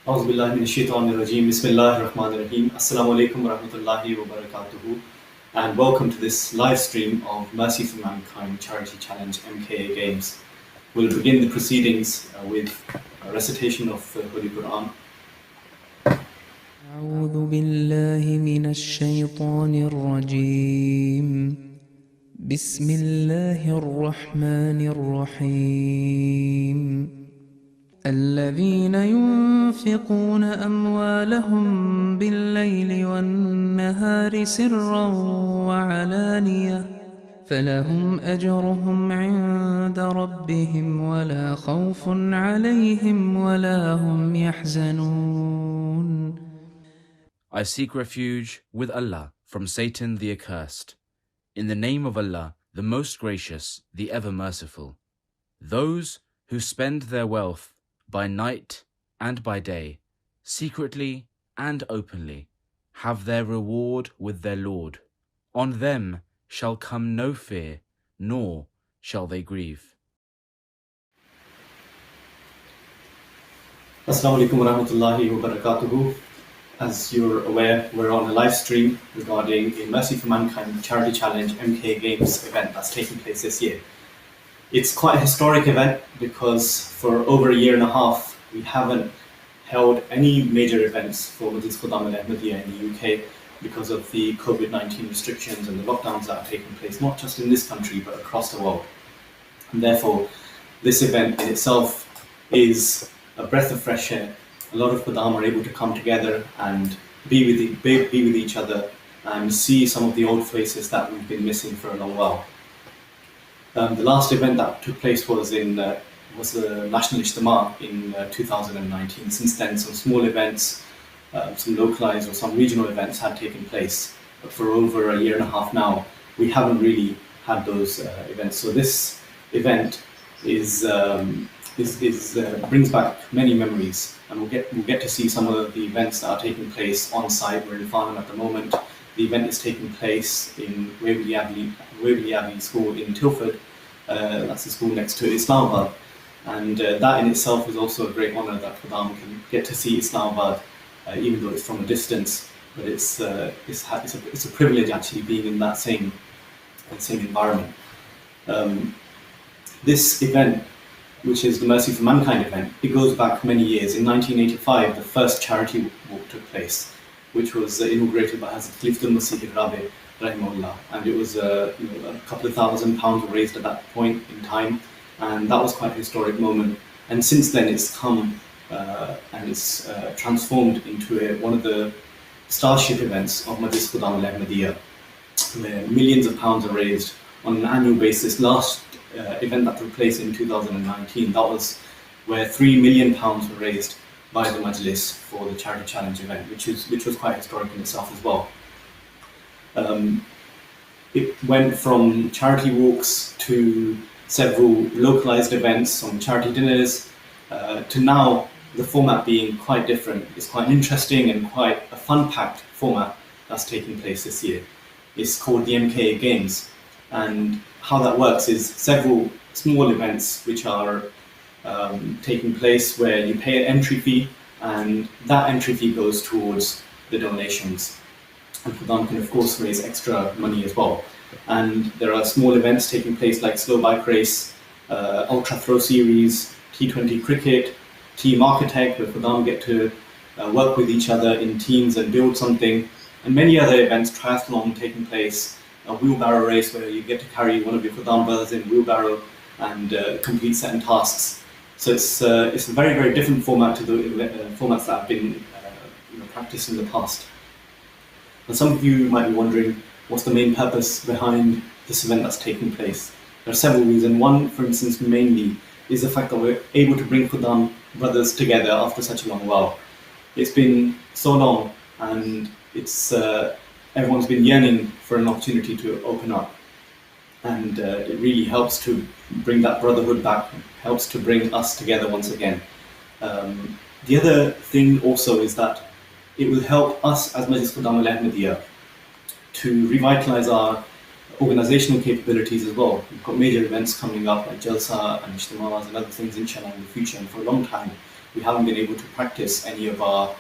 أعوذ بالله من الشيطان الرجيم. بسم الله الرحمن الرحيم. Assalamu alaikum wa rahmatullahi wa barakatuhu. And welcome to this live stream of Mercy for Mankind Charity Challenge MKA Games. We'll begin the proceedings with a recitation of the Holy Quran. أعوذ بالله من الشيطان الرجيم بسم الله الرحمن الرحيم الذين ينفقون أموالهم بالليل والنهار سرا وعلانية فلهم أجرهم عند ربهم ولا خوف عليهم ولا هم يحزنون. I seek refuge with Allah from Satan the accursed. In the name of Allah, the most gracious, the ever merciful. Those who spend their wealth by night and by day, secretly and openly, have their reward with their Lord. On them shall come no fear, nor shall they grieve. Assalamu alaikum wa rahmatullahi wa barakatuhu. As you're aware, we're on a live stream regarding a Mercy for Mankind Charity Challenge MKA Games event that's taking place this year. It's quite a historic event because for over a year and a half, we haven't held any major events for Majlis Khuddam al-Ahmadiyya in the UK because of the COVID-19 restrictions and the lockdowns that are taking place, not just in this country, but across the world. And therefore, this event in itself is a breath of fresh air. A lot of Khuddam are able to come together and be with each other and see some of the old faces that we've been missing for a long while. The last event that took place was the National Ijtima in 2019. Since then, some small events, some localized or some regional events had taken place. But for over a year and a half now, we haven't really had those events. So this event brings back many memories, and we'll get to see some of the events that are taking place on site. We're in Farnham at the moment. The event is taking place in Waverley Abbey School in Tilford. That's the school next to Islamabad, and that in itself is also a great honour that Khuddam can get to see Islamabad, even though it's from a distance. But it's a privilege actually being in that same environment. This event, which is the Mercy for Mankind event, it goes back many years. In 1985, the first charity walk took place, which was inaugurated by Hazrat Khalifah Masih Rabi, rahimahullah, and it was a couple of £1,000 were raised at that point in time, and that was quite a historic moment. And since then, it's come and it's transformed into one of the starship events of Majlis Khuddam al-Ahmadiyya, where millions of pounds are raised on an annual basis. Last event that took place in 2019, that was where £3 million were raised by the Majlis for the Charity Challenge event, which was quite historic in itself as well. It went from charity walks to several localized events, some charity dinners, to now the format being quite different. It's quite interesting and quite a fun-packed format that's taking place this year. It's called the MKA Games, and how that works is several small events which are taking place where you pay an entry fee, and that entry fee goes towards the donations. And Khuddam can of course raise extra money as well. And there are small events taking place like slow bike race, ultra throw series, T20 cricket, team architect, where Khuddam get to work with each other in teams and build something, and many other events, triathlon taking place, a wheelbarrow race where you get to carry one of your Khuddam brothers in a wheelbarrow and complete certain tasks. So it's a very, very different format to the formats that have been practiced in the past. And some of you might be wondering, what's the main purpose behind this event that's taking place? There are several reasons. One, for instance, mainly is the fact that we're able to bring Khuddam brothers together after such a long while. It's been so long, and it's everyone's been yearning for an opportunity to open up, and it really helps to bring that brotherhood back, helps to bring us together once again. The other thing also is that it will help us as Majlis Khuddam al-Ahmadiyya to revitalize our organizational capabilities as well. We've got major events coming up like Jalsa and Ijtimas and other things inshallah in the future, and for a long time we haven't been able to practice any of our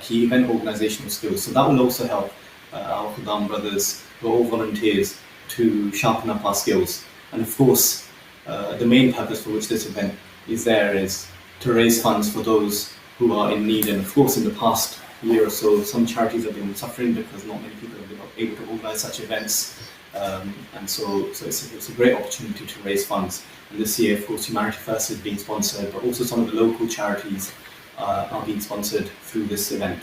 key event organizational skills. So that will also help our Khuddam brothers, who are all volunteers, to sharpen up our skills. And of course, the main purpose for which this event is there is to raise funds for those who are in need. And of course, in the past year or so, some charities have been suffering because not many people have been able to organize such events. And so it's a great opportunity to raise funds. And this year, of course, Humanity First is being sponsored, but also some of the local charities are being sponsored through this event.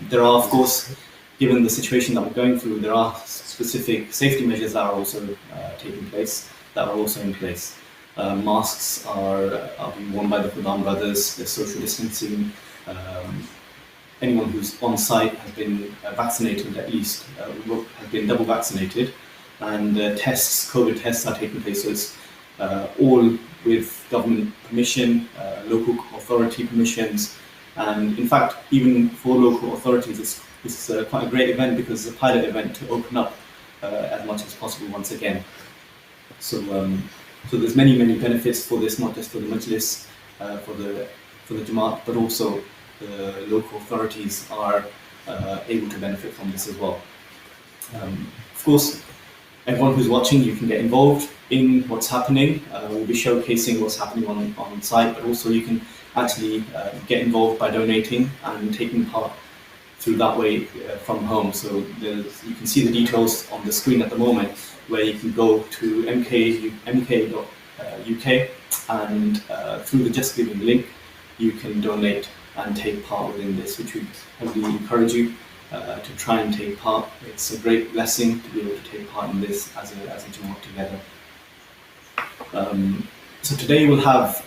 There are, of course, given the situation that we're going through, there are specific safety measures that are also taking place, that are also in place. Masks are being worn by the Khuddam brothers, there's social distancing. Anyone who's on site has been vaccinated at least, has been double vaccinated, and COVID tests are taking place. So it's all with government permission, local authority permissions, and in fact, even for local authorities, it's quite a great event because it's a pilot event to open up as much as possible once again. So there's many benefits for this, not just for the Majlis, for the Jamaat, but also the local authorities are able to benefit from this as well. Of course, everyone who's watching, you can get involved in what's happening. We'll be showcasing what's happening on site, but also you can actually get involved by donating and taking part through that way from home. So you can see the details on the screen at the moment, where you can go to mka.uk and through the Just Giving link, you can donate and take part within this, which we heavily encourage you to try and take part. It's a great blessing to be able to take part in this as a Jamaat together. So today we'll have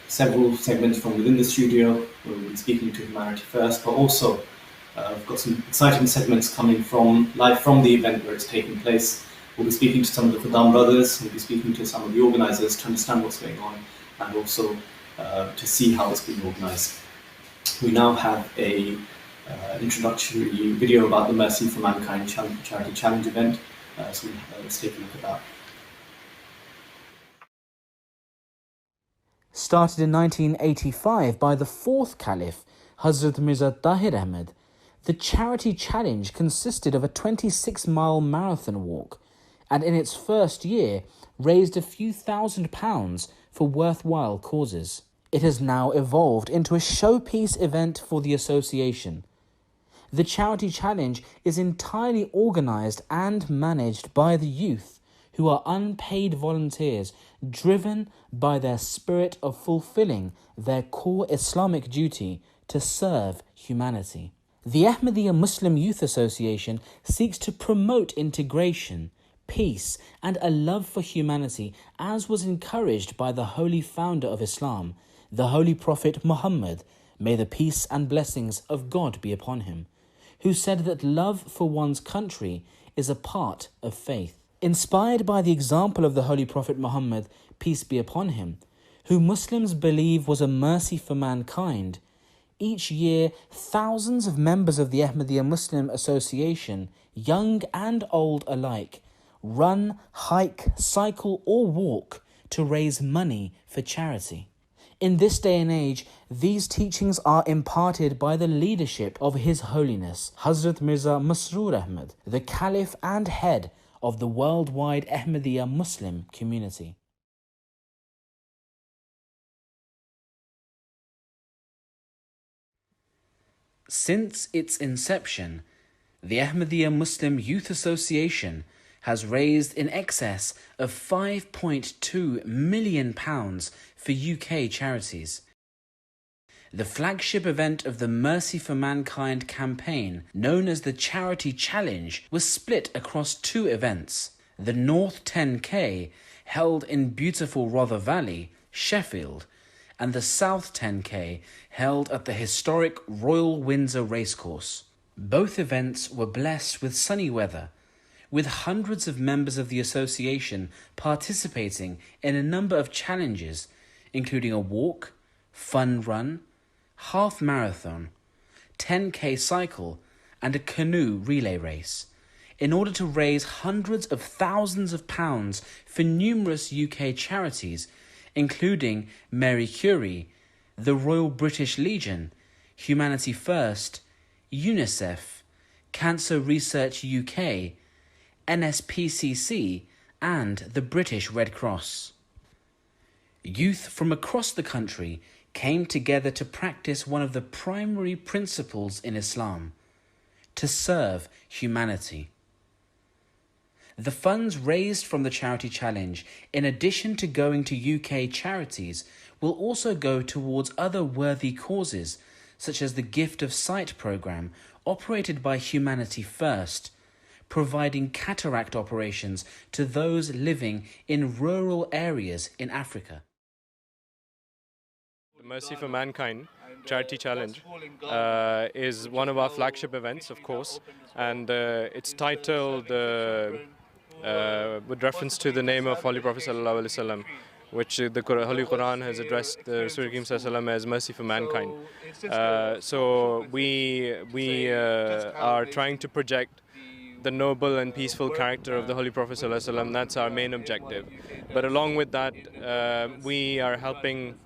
several segments from within the studio, where we'll be speaking to Humanity First, but also we've got some exciting segments coming live from the event where it's taking place. We'll be speaking to some of the Khuddam brothers, we'll be speaking to some of the organisers to understand what's going on, and also to see how it's being organised. We now have a introductory video about the Mercy for Mankind Charity Challenge event, so let's take a look at that. Started in 1985 by the fourth Caliph, Hazrat Mirza Tahir Ahmad, the charity challenge consisted of a 26-mile marathon walk, and in its first year raised a few £1,000s for worthwhile causes. It has now evolved into a showpiece event for the association. The charity challenge is entirely organised and managed by the youth, who are unpaid volunteers driven by their spirit of fulfilling their core Islamic duty to serve humanity. The Ahmadiyya Muslim Youth Association seeks to promote integration, peace, and a love for humanity, as was encouraged by the holy founder of Islam, the Holy Prophet Muhammad, may the peace and blessings of God be upon him, who said that love for one's country is a part of faith. Inspired by the example of the Holy Prophet Muhammad, peace be upon him, who Muslims believe was a mercy for mankind, each year thousands of members of the Ahmadiyya Muslim Association, young and old alike, run, hike, cycle or walk to raise money for charity. In this day and age, these teachings are imparted by the leadership of His Holiness Hazrat Mirza Masroor Ahmad, the Caliph and head of the worldwide Ahmadiyya Muslim community. Since its inception, the Ahmadiyya Muslim Youth Association has raised in excess of £5.2 million for UK charities. The flagship event of the Mercy for Mankind campaign, known as the Charity Challenge, was split across two events. The North 10K, held in beautiful Rother Valley, Sheffield, and the South 10K, held at the historic Royal Windsor Racecourse. Both events were blessed with sunny weather, with hundreds of members of the association participating in a number of challenges, including a walk, fun run, half marathon, 10K cycle, and a canoe relay race. in order to raise hundreds of thousands of pounds for numerous UK charities, including Mary Curie, the Royal British Legion, Humanity First, UNICEF, Cancer Research UK, NSPCC, and the British Red Cross. Youth from across the country came together to practice one of the primary principles in Islam: to serve humanity. The funds raised from the Charity Challenge, in addition to going to UK charities, will also go towards other worthy causes, such as the Gift of Sight programme operated by Humanity First, providing cataract operations to those living in rural areas in Africa. The Mercy for Mankind Charity Challenge is one of our flagship events, of course, and it's titled with reference to the name of Holy Prophet Sallallahu Alaihi Wasallam, which the Holy Quran has addressed the Rasul Kareem Sallallahu Alaihi Wasallam as mercy for mankind. So we are trying to project the noble and peaceful character of the Holy Prophet Sallallahu Alaihi Wasallam. That's our main objective. But along with that, we are helping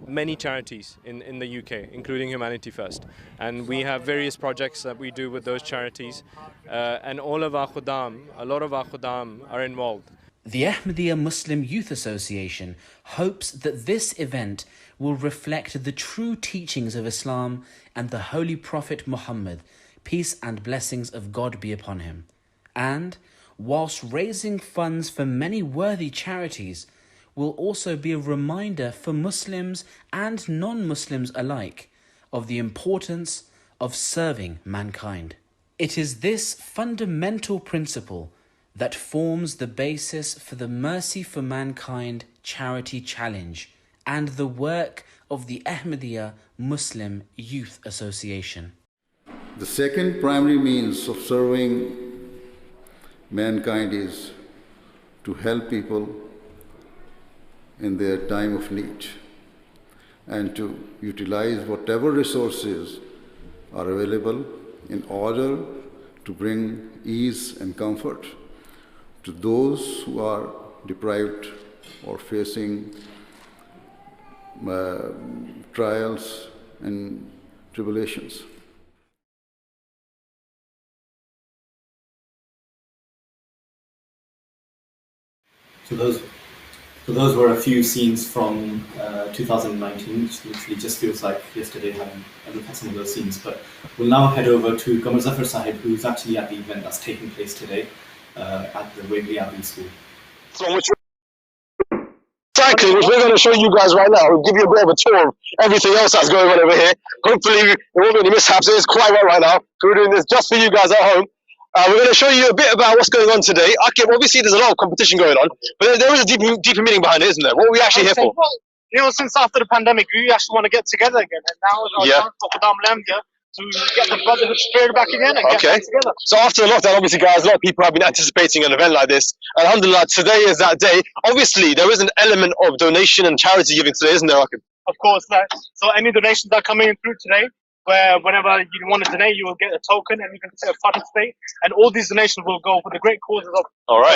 many charities in the UK, including Humanity First. And we have various projects that we do with those charities. And a lot of our khuddam are involved. The Ahmadiyya Muslim Youth Association hopes that this event will reflect the true teachings of Islam and the Holy Prophet Muhammad, peace and blessings of God be upon him. And, whilst raising funds for many worthy charities, will also be a reminder for Muslims and non-Muslims alike of the importance of serving mankind. It is this fundamental principle that forms the basis for the Mercy for Mankind Charity Challenge and the work of the Ahmadiyya Muslim Youth Association. The second primary means of serving mankind is to help people in their time of need and to utilize whatever resources are available in order to bring ease and comfort to those who are deprived or facing trials and tribulations. So those were a few scenes from 2019, which literally just feels like yesterday having a look at some of those scenes. But we'll now head over to Qamar Zafar Sahib, who's actually at the event that's taking place today at the Wembley Abbey School. So which we're going to show you guys right now. We'll give you a bit of a tour of everything else that's going on over here. Hopefully there won't be any mishaps. It is quite wet right now. So we're doing this just for you guys at home. We're going to show you a bit about what's going on today. Okay, obviously there's a lot of competition going on, but there is a deeper meaning behind it, isn't there? What are we actually here for? Well, you know, since after the pandemic, we actually want to get together again, and now it's our chance for Khuddam Lamdia to get the brotherhood spirit back again and get back together. So after the lockdown, obviously, guys, a lot of people have been anticipating an event like this. Alhamdulillah, today is that day. Obviously, there is an element of donation and charity giving today, isn't there, Akib? Of course, so any donations that are coming through today, where whenever you want to donate, you will get a token and you can participate. And all these donations will go for the great causes of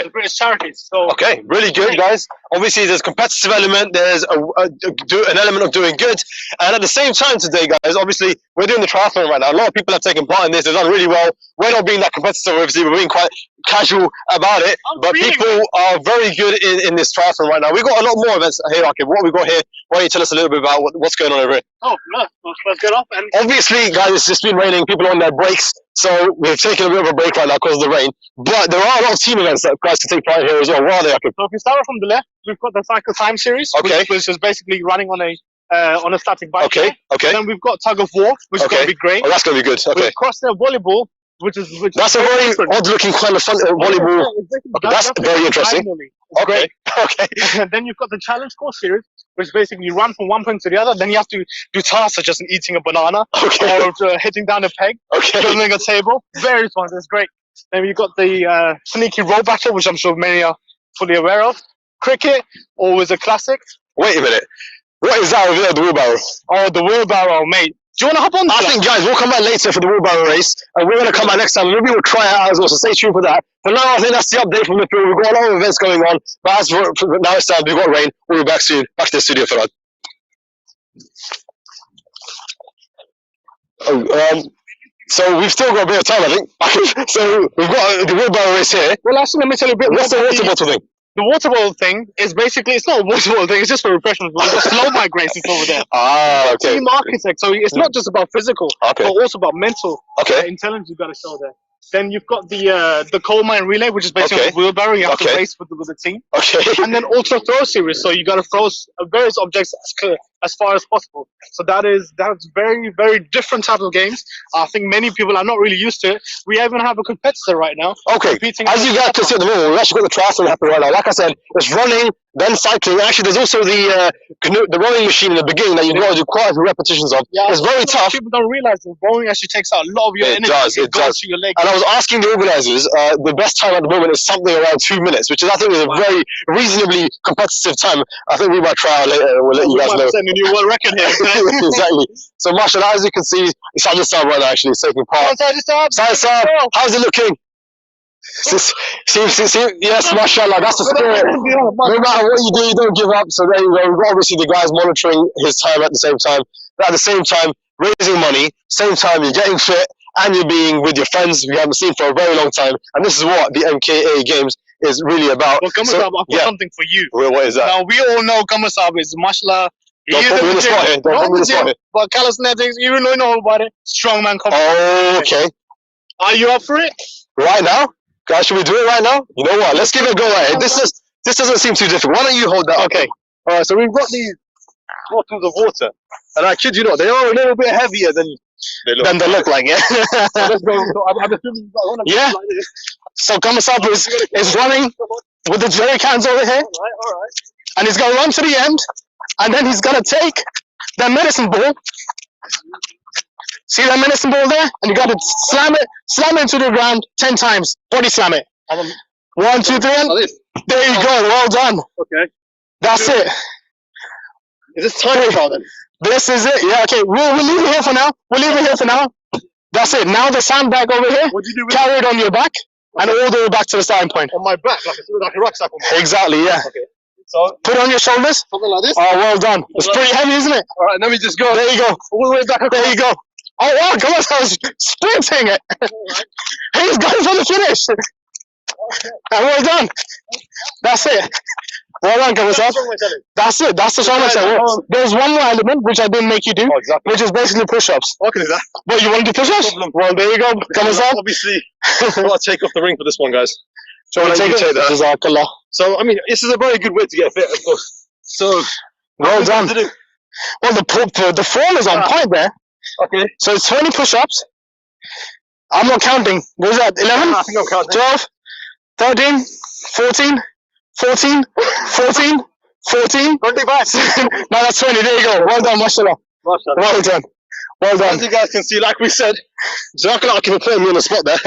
the British charities. So okay, really good, guys. Obviously, there's a competitive element. There's an element of doing good. And at the same time today, guys, obviously, we're doing the triathlon right now. A lot of people have taken part in this. They've done really well. We're not being that competitive, obviously. We're being quite casual about it. But people are very good in this triathlon right now. We've got a lot more events here, Akib. What we've got here, why don't you tell us a little bit about what's going on over here? Oh, no, let's get off. And obviously, guys, it's just been raining. People are on their breaks. So we've taken a bit of a break right now because of the rain. But there are a lot of team events that guys can take part in here as well. What are they, Akib? So if we start from the left, we've got the Cycle Time Series, which is basically running on a static bike. Okay. Then we've got Tug of War, which is going to be great. Oh, that's going to be good. Okay. We've crossed there volleyball, that's a very odd-looking kind of fun volleyball. Okay, that's very interesting. Okay. And then you've got the Challenge Course Series, which basically you run from one point to the other. Then you have to do tasks such as eating a banana or hitting down a peg, building a table. Various ones. It's great. Then you've got the sneaky roll battle, which I'm sure many are fully aware of. Cricket, always a classic. Wait a minute. What is that over there, the wheelbarrow? Oh, the wheelbarrow, mate. Do you want to hop on? I think, guys, we'll come back later for the wheelbarrow race, and we're going to come back next time. Maybe we'll try it out as well, so stay tuned for that. For now, I think that's the update from the field. We've got a lot of events going on, but as for now it's time, we've got rain. We'll be back soon. Back to the studio for that. So we've still got a bit of time, I think. So we've got the wheelbarrow race here. Well, actually, let me tell you a bit. What's the water bottle thing? The water bottle thing is basically, it's not a water bottle thing, it's just for refreshment. We've got slow migrations over there. Ah, okay. Team architect, so it's not just about physical, but also about mental Okay. intelligence you've got to show there. Then you've got the coal mine relay, which is basically a wheelbarrow. You have to race with the team. Okay. And then ultra throw series, so you got to throw various objects as far as possible. So that's very, very different type of games. I think many people are not really used to it. We even have a competitor right now. Okay. As you guys can see at the moment, we've actually got the triathlon happening right now. Like I said, it's running, then cycling. Actually, there's also the rowing machine in the beginning that you've got to do quite a few repetitions of. Yeah, it's very tough. People don't realize that rowing actually takes out a lot of your energy. It does. To your legs. And I was asking the organisers, the best time at the moment is something around 2 minutes, which I think is a very reasonably competitive time. I think we might try out later. We'll let you guys know. Setting a new world record here. Exactly. So, mashallah, as you can see, it's on the side right now, actually. It's taking part. Side, how's it looking? Yes, mashallah, that's the spirit. No matter what you do, you don't give up. So there you go. We've got obviously the guys monitoring his time at the same time. But at the same time, raising money, same time you're getting fit and you're being with your friends we haven't seen for a very long time. And this is what the MKA games is really about. Well, Kamasab, I've got something for you. Well, what is that? Now, we all know Kamasab is mashallah. Don't put me in the spot here. Don't put me in the spot here. But calisthenics, you know about it. Strongman competition. Oh, okay. Are you up for it? Right now? Guys, should we do it right now? You know what? Let's give it a go right here. This doesn't seem too difficult. Why don't you hold that? Okay. All right. So we've got these bottles of water, and I kid you not, they are a little bit heavier than they look like. Yeah. So let's go. So I'm assuming you've got one of these like this. So Kamasab is running with the jerry cans over here. All right. And he's gonna run to the end, and then he's gonna take that medicine ball. See that medicine ball there? And you got to slam it into the ground 10 times. Body slam it. 1, 2, 3, and there you go. Well done. Okay. That's it. Is this time trial then? This is it. Yeah. Okay. We'll leave it here for now. That's it. Now the sandbag over here. What do you do? Carry it on your back and all the way back to the starting point. On my back, like a rucksack. Exactly. Yeah. Okay. So put it on your shoulders. Something like this. Oh, well done. It's pretty heavy, isn't it? All right. Let me just go. There you go. All the way back. There you go. Oh wow, come on, I was sprinting it. He's going for the finish. And well done. That's it. Well done, Kamasab. That's it. That's the strongman. There's one more element which I didn't make you do, which is basically push-ups. What is that? What, you want to do push-ups? Well, there you go, Kamasab. Obviously, I've got to take off the ring for this one, guys. So I want to take that. Jazakallah. So, I mean, this is a very good way to get fit, of course. So, well done. Well, the form is on point there. Okay. So it's 20 push-ups. I'm not counting. What is that? 11? I think I'm counting. 12, 13, 14, 14, 14, 14. 25. No, that's 20. There you go. Well done, mashallah. Well done. Well done. As you guys can see, like we said, Jazakallah for putting me on the spot there.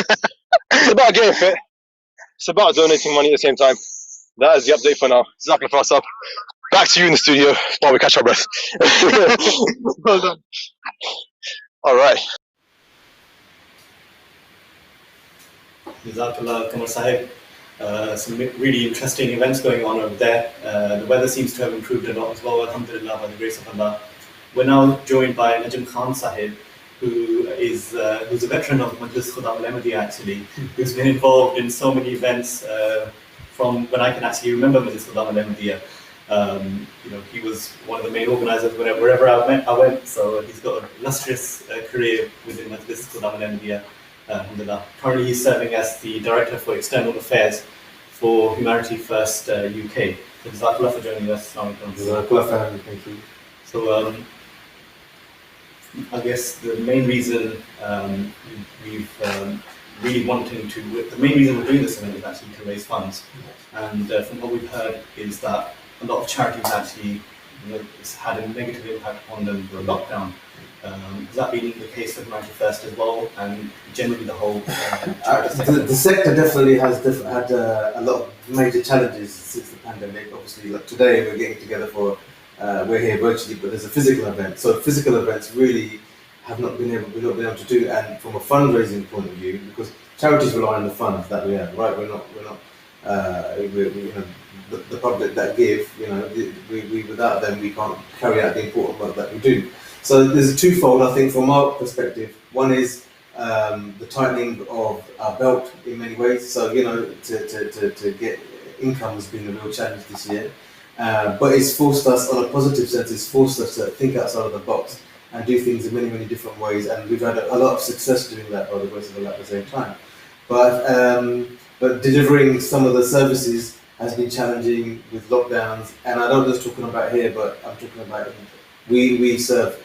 It's about getting fit. It's about donating money at the same time. That is the update for now. Jazakallah for us up. Back to you in the studio while we catch our breath. Well done. All right. Jazakallah, Qamar Sahib. Some really interesting events going on over there. The weather seems to have improved a lot as well, alhamdulillah, by the grace of Allah. We're now joined by Najm Khan Sahib, who's a veteran of Majlis Khudam al-Ahmadiyya actually, who's been involved in so many events from when I can actually remember Majlis Khudam al-Ahmadiyya. He was one of the main organisers wherever I went, so he's got an illustrious career within Majlis Khudam al-Ahmadiyya. Alhamdulillah. Currently he's serving as the Director for External Affairs for Humanity First UK. So Jazakallah for joining us. Jazakallah, thank you. So I guess the main reason we've really wanting to, the main reason we're doing this event is actually to raise funds. And from what we've heard is that a lot of charities actually, it's had a negative impact on them for a lockdown. Has that been the case for Humanity First as well, and generally the whole charity sector? The sector definitely has had a lot of major challenges since the pandemic. Obviously, like today we're getting together for, we're here virtually, but there's a physical event. So physical events really we've not been able to do. And from a fundraising point of view, because charities rely on the funds that we have, right? We're not you know, the public that give, you know, we without them we can't carry out the important work that we do. So there's a twofold, I think, from our perspective. One is the tightening of our belt in many ways. So, you know, to get income has been a real challenge this year. But it's forced us, on a positive sense, it's forced us to think outside of the box and do things in many, many different ways. And we've had a lot of success doing that by the grace of Allah at the same time. But delivering some of the services has been challenging with lockdowns. And I don't just talking about here, but I'm talking about we serve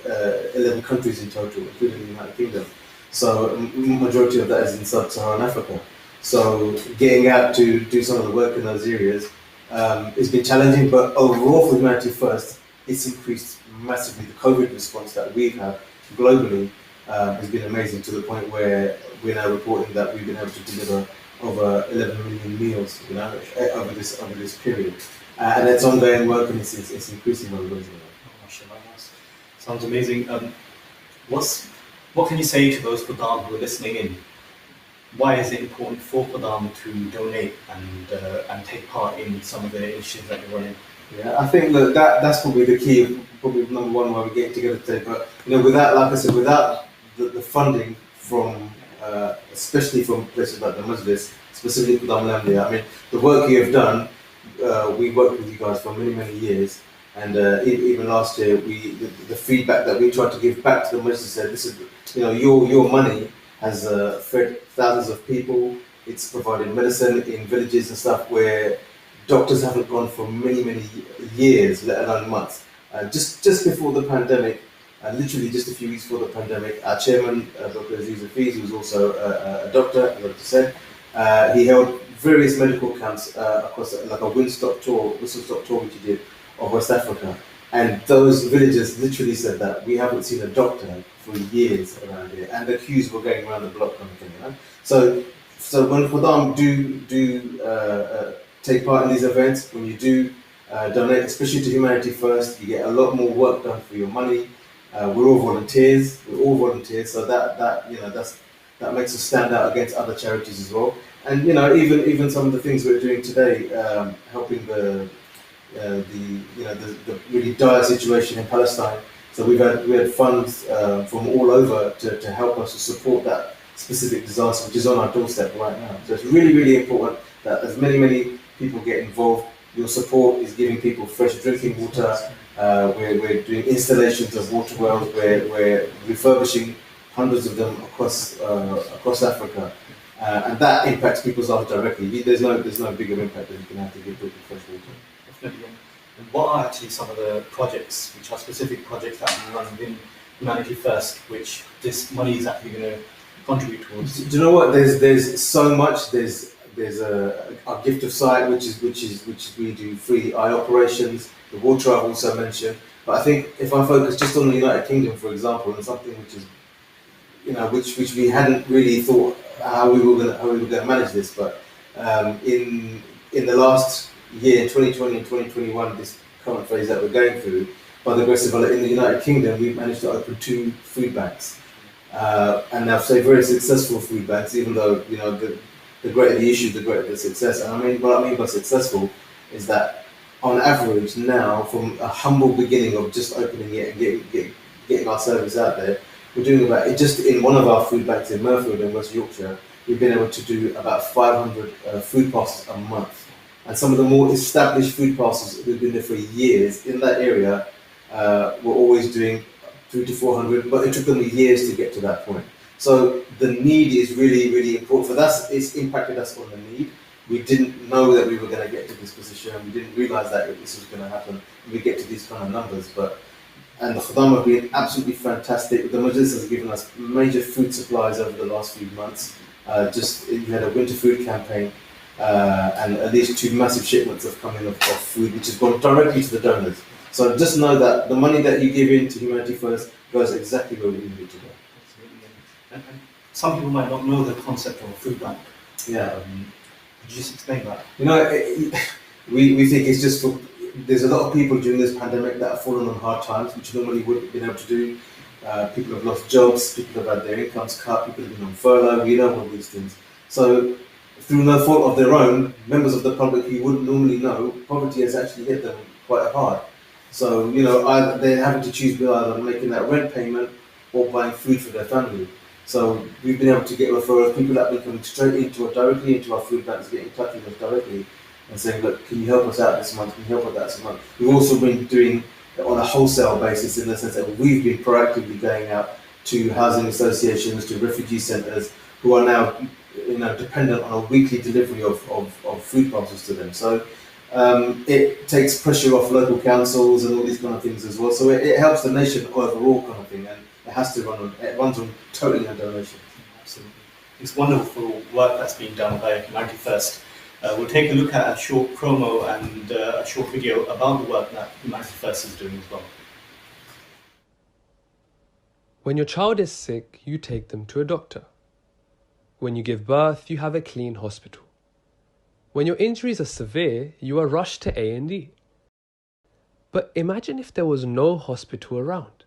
11 countries in total, including the United Kingdom. So majority of that is in sub-Saharan Africa. So getting out to do some of the work in those areas it's been challenging, but overall for Humanity First, it's increased massively. The COVID response that we've had globally has been amazing, to the point where we're now reporting that we've been able to deliver over 11 million meals, you know, over this period. And it's ongoing work, and it's increasing on the way. Sounds amazing. What can you say to those Qadam who are listening in? Why is it important for Qadam to donate and take part in some of the initiatives that you're running? Yeah, I think that's probably the key, probably number one why we're getting together today. But you know, without, like I said, without the funding from, especially from places like the Majlis, specifically Qadam Lamdia, I mean, the work you have done, we worked with you guys for many, many years. And even last year, the feedback that we tried to give back to the Majlis said, this is, you know, your money has fed thousands of people. It's provided medicine in villages and stuff where doctors haven't gone for many, many years, let alone months. Just before the pandemic, literally just a few weeks before the pandemic, our chairman, Dr. Aziz Hafiz, who was also a doctor, as I said, he held various medical camps across, like a whistle-stop tour which he did, of West Africa. And those villagers literally said that we haven't seen a doctor for years around here, and the queues were going around the block kind of thing, you know? So when Qadam do take part in these events, when you do donate, especially to Humanity First, you get a lot more work done for your money. We're all volunteers, so that makes us stand out against other charities as well. And you know, even some of the things we're doing today, helping the really dire situation in Palestine. So we had funds from all over to help us to support that specific disaster, which is on our doorstep right now. So it's really, really important that as many people get involved. Your support is giving people fresh drinking water. We're doing installations of water wells. We're refurbishing hundreds of them across Africa, and that impacts people's lives directly. There's no bigger impact than you can have to give people fresh water. Definitely. And what are actually some of the projects, which are specific projects that we run within Humanity First, which this money is actually going to contribute towards? Do you know what? There's so much. There's our gift of sight, which we do free eye operations. The water I've also mentioned. But I think if I focus just on the United Kingdom, for example, and something which is, you know, which we hadn't really thought how we were going to manage this, but in the last year, 2020 and 2021, this current phase that we're going through, by the grace of Allah, in the United Kingdom, we've managed to open 2 food banks, and I've say very successful food banks. Even though, you know, the greater the issue, the greater the success. And what I mean by successful is that on average now, from a humble beginning of just opening it and getting our service out there, we're doing about, just in one of our food banks in Murfield in West Yorkshire, we've been able to do about 500 food parcels a month. And some of the more established food parcels who've been there for years in that area were always doing 300 to 400, but it took them years to get to that point. So the need is really, really important. For us, it's impacted us on the need. We didn't know that we were going to get to this position. We didn't realise that this was going to happen. We get to these kind of numbers. And the Khaddam have been absolutely fantastic. The Majlis has given us major food supplies over the last few months. We had a winter food campaign, and at least 2 massive shipments have come in of food, which has gone directly to the donors. So just know that the money that you give in to Humanity First goes exactly where we need it to go. And some people might not know the concept of a food bank. Yeah. Could you just explain that? You know, we think it's just there's a lot of people during this pandemic that have fallen on hard times, which normally wouldn't have been able to do. people have lost jobs, people have had their incomes cut, people have been on furlough, we know all these things. So through no fault of their own, members of the public who wouldn't normally know, poverty has actually hit them quite hard. So, either they're having to choose between either making that rent payment or buying food for their family. So we've been able to get referrals, people that have been coming straight directly into our food banks, getting in touch with us directly and saying, look, can you help us out this month? Can you help us out this month? We've also been doing it on a wholesale basis in the sense that we've been proactively going out to housing associations, to refugee centres who are now dependent on a weekly delivery of food parcels to them. So it takes pressure off local councils and all these kind of things as well. So it helps the nation overall kind of thing, and it has to runs on totally on donations. Absolutely. It's wonderful work that's being done by Humanity First. We'll take a look at a short promo and a short video about the work that Humanity First is doing as well. When your child is sick, you take them to a doctor. When you give birth, you have a clean hospital. When your injuries are severe, you are rushed to A&E. But imagine if there was no hospital around.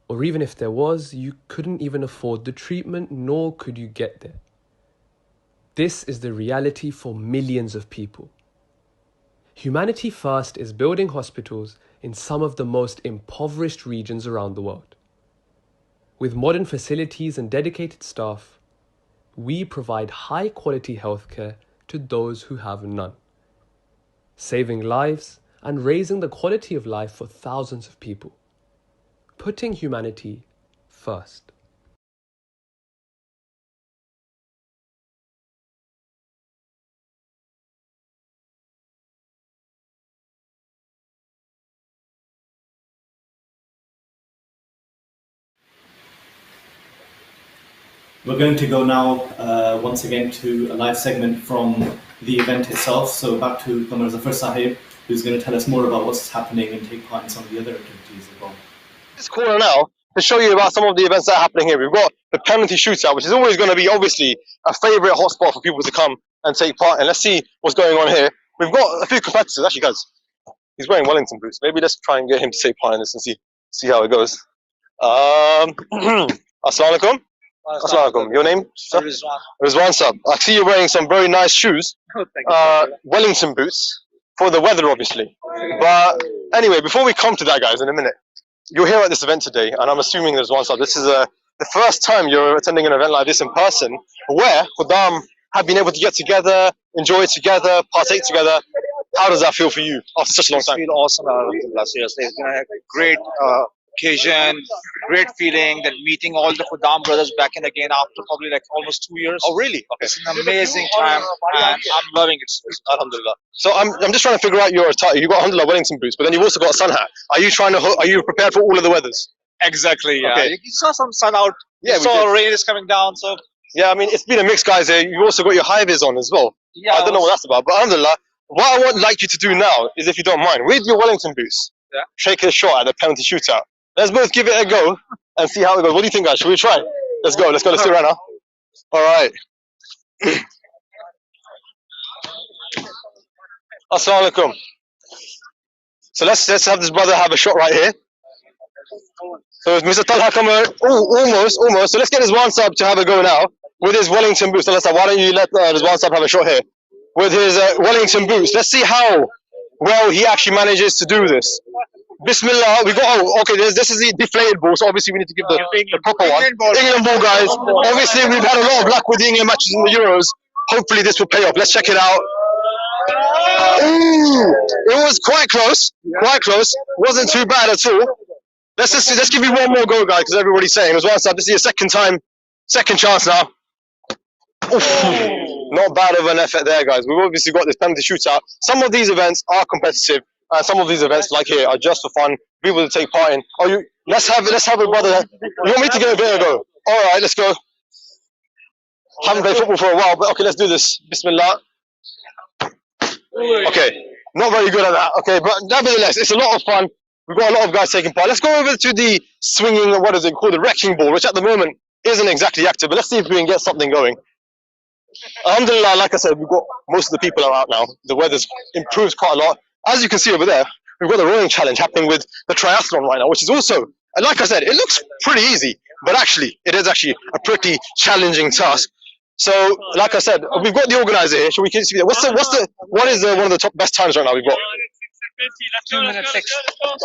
Or even if there was, you couldn't even afford the treatment, nor could you get there. This is the reality for millions of people. Humanity First is building hospitals in some of the most impoverished regions around the world. With modern facilities and dedicated staff, we provide high-quality healthcare to those who have none, saving lives and raising the quality of life for thousands of people, putting humanity first. We're going to go now once again to a live segment from the event itself. So back to Qamar Zafar Sahib, who's going to tell us more about what's happening and take part in some of the other activities as well. This corner now to show you about some of the events that are happening here. We've got the penalty shootout, which is always going to be obviously a favourite hotspot for people to come and take part in. Let's see what's going on here. We've got a few competitors. Actually, guys, he's wearing Wellington boots. Maybe let's try and get him to take part in this and see how it goes. Assalamu alaikum. Assalamu alaikum. Your name? Sir? Rizwan sir. I see you're wearing some very nice shoes. Wellington boots for the weather, obviously. But anyway, before we come to that, guys, in a minute, you're here at this event today, and I'm assuming Rizwan sir, this is the first time you're attending an event like this in person, where Khuddam have been able to get together, enjoy together, partake together. How does that feel for you after such a long time? I feel awesome, Alhamdulillah. Seriously, it's been a great occasion, great feeling, that meeting all the Khuddam brothers back in again after probably like almost 2 years. Oh, really? Okay. It's an amazing time, and I'm loving it. Alhamdulillah. So I'm just trying to figure out your attire. You've got alhamdulillah Wellington boots, but then you've also got a sun hat. Are you prepared for all of the weathers? Exactly, yeah. Okay. You saw some sun out. Yeah, you saw rain is coming down, so. Yeah, I mean, it's been a mix, guys. You've also got your high vis on as well. Yeah, I don't know what that's about, but alhamdulillah, what I would like you to do now is, if you don't mind, with your Wellington boots, take a shot at the penalty shootout. Let's both give it a go and see how it goes. What do you think, guys? Should we try? Let's go. Let's do it right now. All right. Assalamu alaikum. So let's have this brother have a shot right here. So Mr. Talha Qamar, almost. So let's get his one sub to have a go now with his Wellington boots. So why don't you let his one sub have a shot here with his Wellington boots? Let's see how well he actually manages to do this. Bismillah, we got, this is the deflated ball, so obviously we need to give the proper one. England ball, guys. Obviously we've had a lot of luck with the England matches in the Euros. Hopefully this will pay off. Let's check it out. Ooh, it was quite close. Wasn't too bad at all. Let's give you one more go, guys, because everybody's saying it was one side. This is your second chance now. Oof. Not bad of an effort there, guys. We've obviously got this penalty shootout. Some of these events are competitive. Some of these events, like here, are just for fun. People to take part in. Let's have a brother. You want me to give it a bit of a go? All right, let's go. Haven't played football for a while, but okay, let's do this. Bismillah. Okay, not very good at that. Okay, but nevertheless, it's a lot of fun. We've got a lot of guys taking part. Let's go over to the swinging, what is it called, the wrecking ball, which at the moment isn't exactly active, but let's see if we can get something going. Alhamdulillah, like I said, we've got most of the people are out now. The weather's improved quite a lot. As you can see over there, we've got the rowing challenge happening with the triathlon right now, which is also And like I said, it looks pretty easy, but actually, it is actually a pretty challenging task. So, like I said, we've got the organizer here. Should we see? What is one of the top best times right now we've got? 2 minutes 6.